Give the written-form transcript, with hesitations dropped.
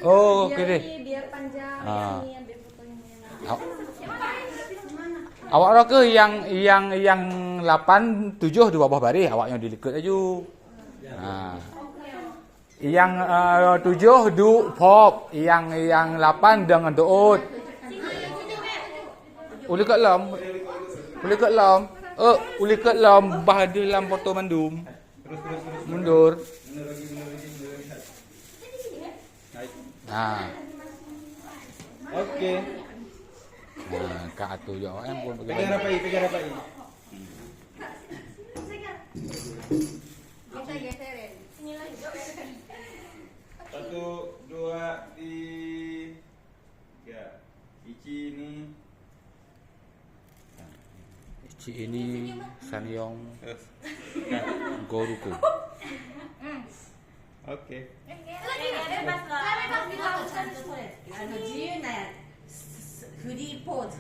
Oh, oke deh. Biar panjang. Ah. Yang ini ambil fotonya. Awak ro ke yang 8 7 di bawah baris awak yang diliket aja. Nah. Yang 7 du pop, yang 8 dengan doot. Uli kat lam. Uli kat lam. Uli kat lam bah di lam foto mandum. Mundur. Nah. Oke. Nah, Kak Atu yo em pun Pegang rapai, pegang rapai. Kita geserin. Sini lagi. 1, 2, 3. Ichi ini. Ci ini Sanyong Goruku. Oke. 自由なフリーポーズ